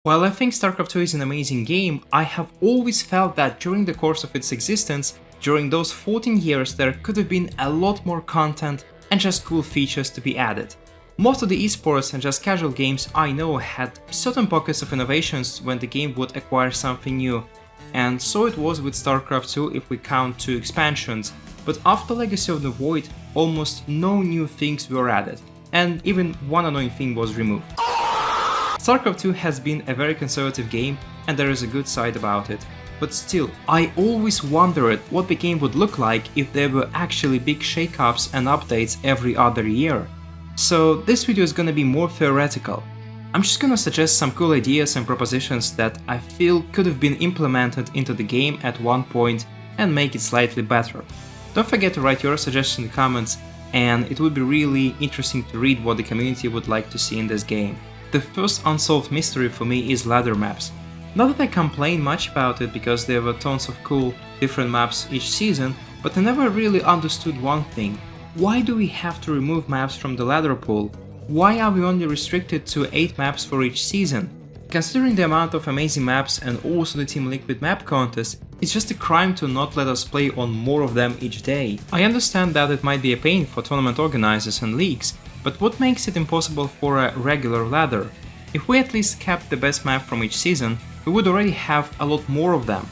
While I think StarCraft 2 is an amazing game, I have always felt that during the course of its existence, during those 14 years, there could have been a lot more content and just cool features to be added. Most of the esports and just casual games I know had certain pockets of innovations when the game would acquire something new, and so it was with StarCraft 2 if we count 2 expansions, but after Legacy of the Void, almost no new things were added, and even one annoying thing was removed. StarCraft 2 has been a very conservative game, and there is a good side about it. But still, I always wondered what the game would look like if there were actually big shakeups and updates every other year. So this video is gonna be more theoretical. I'm just gonna suggest some cool ideas and propositions that I feel could have been implemented into the game at one point and make it slightly better. Don't forget to write your suggestions in the comments, and it would be really interesting to read what the community would like to see in this game. The first unsolved mystery for me is ladder maps. Not that I complain much about it because there were tons of cool, different maps each season, but I never really understood one thing. Why do we have to remove maps from the ladder pool? Why are we only restricted to 8 maps for each season? Considering the amount of amazing maps and also the Team Liquid map contest, it's just a crime to not let us play on more of them each day. I understand that it might be a pain for tournament organizers and leagues, but what makes it impossible for a regular ladder? If we at least kept the best map from each season, we would already have a lot more of them.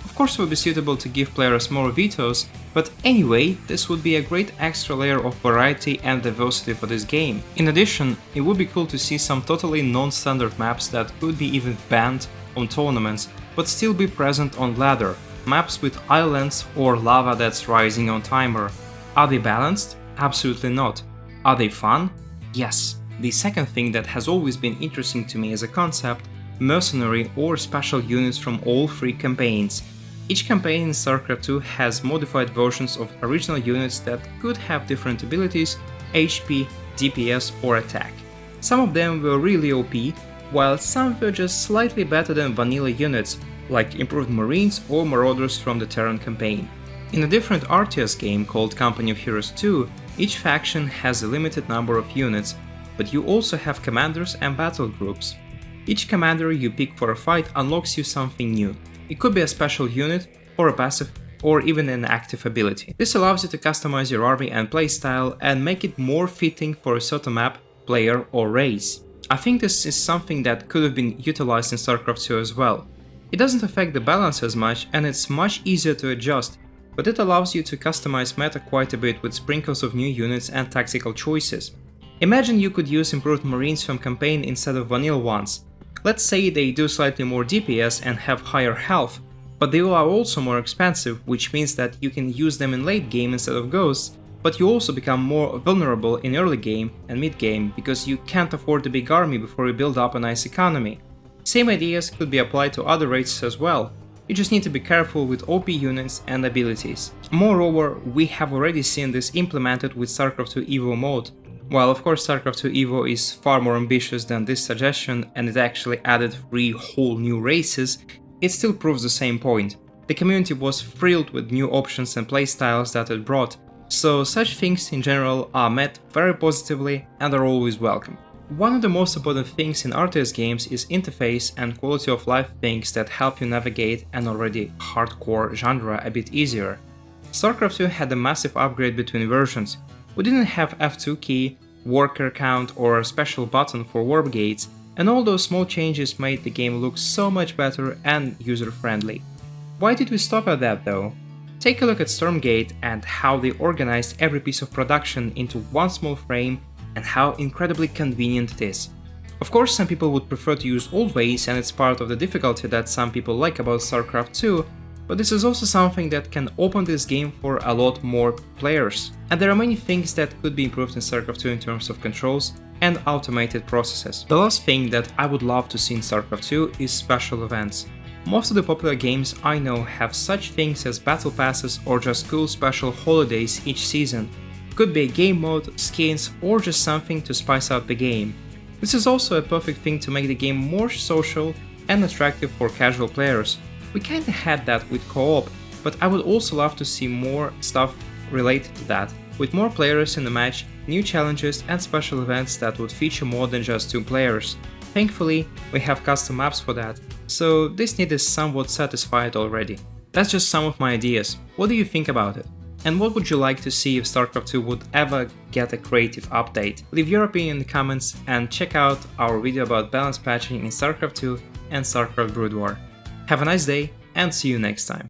Of course it would be suitable to give players more vetoes, but anyway, this would be a great extra layer of variety and diversity for this game. In addition, it would be cool to see some totally non-standard maps that could be even banned on tournaments, but still be present on ladder, maps with islands or lava that's rising on timer. Are they balanced? Absolutely not. Are they fun? Yes. The second thing that has always been interesting to me as a concept, Mercenary or special units from all 3 campaigns. Each campaign in StarCraft 2 has modified versions of original units that could have different abilities, HP, DPS or attack. Some of them were really OP, while some were just slightly better than vanilla units, like improved Marines or Marauders from the Terran campaign. In a different RTS game called Company of Heroes 2, each faction has a limited number of units, but you also have commanders and battle groups. Each commander you pick for a fight unlocks you something new. It could be a special unit, or a passive, or even an active ability. This allows you to customize your army and playstyle and make it more fitting for a certain map, player or race. I think this is something that could have been utilized in StarCraft 2 as well. It doesn't affect the balance as much and it's much easier to adjust, but it allows you to customize meta quite a bit with sprinkles of new units and tactical choices. Imagine you could use improved Marines from campaign instead of vanilla ones. Let's say they do slightly more DPS and have higher health, but they are also more expensive, which means that you can use them in late game instead of ghosts, but you also become more vulnerable in early game and mid game because you can't afford a big army before you build up a nice economy. Same ideas could be applied to other races as well. You just need to be careful with OP units and abilities. Moreover, we have already seen this implemented with StarCraft 2 EVO mode. While of course StarCraft 2 EVO is far more ambitious than this suggestion and it actually added 3 whole new races, it still proves the same point. The community was thrilled with new options and playstyles that it brought, so such things in general are met very positively and are always welcome. One of the most important things in RTS games is interface and quality of life things that help you navigate an already hardcore genre a bit easier. StarCraft 2 had a massive upgrade between versions. We didn't have F2 key, worker count or a special button for warp gates, and all those small changes made the game look so much better and user-friendly. Why did we stop at that though? Take a look at Stormgate and how they organized every piece of production into one small frame and how incredibly convenient it is. Of course, some people would prefer to use old ways and it's part of the difficulty that some people like about StarCraft 2, but this is also something that can open this game for a lot more players. And there are many things that could be improved in StarCraft 2 in terms of controls and automated processes. The last thing that I would love to see in StarCraft 2 is special events. Most of the popular games I know have such things as battle passes or just cool special holidays each season. Could be a game mode, skins, or just something to spice up the game. This is also a perfect thing to make the game more social and attractive for casual players. We kinda had that with co-op, but I would also love to see more stuff related to that, with more players in the match, new challenges and special events that would feature more than just 2 players. thankfully we have custom maps for that, so this need is somewhat satisfied already. That's just some of my ideas. What do you think about it? And what would you like to see if StarCraft 2 would ever get a creative update? Leave your opinion in the comments and check out our video about balance patching in StarCraft 2 and StarCraft Brood War. Have a nice day and see you next time.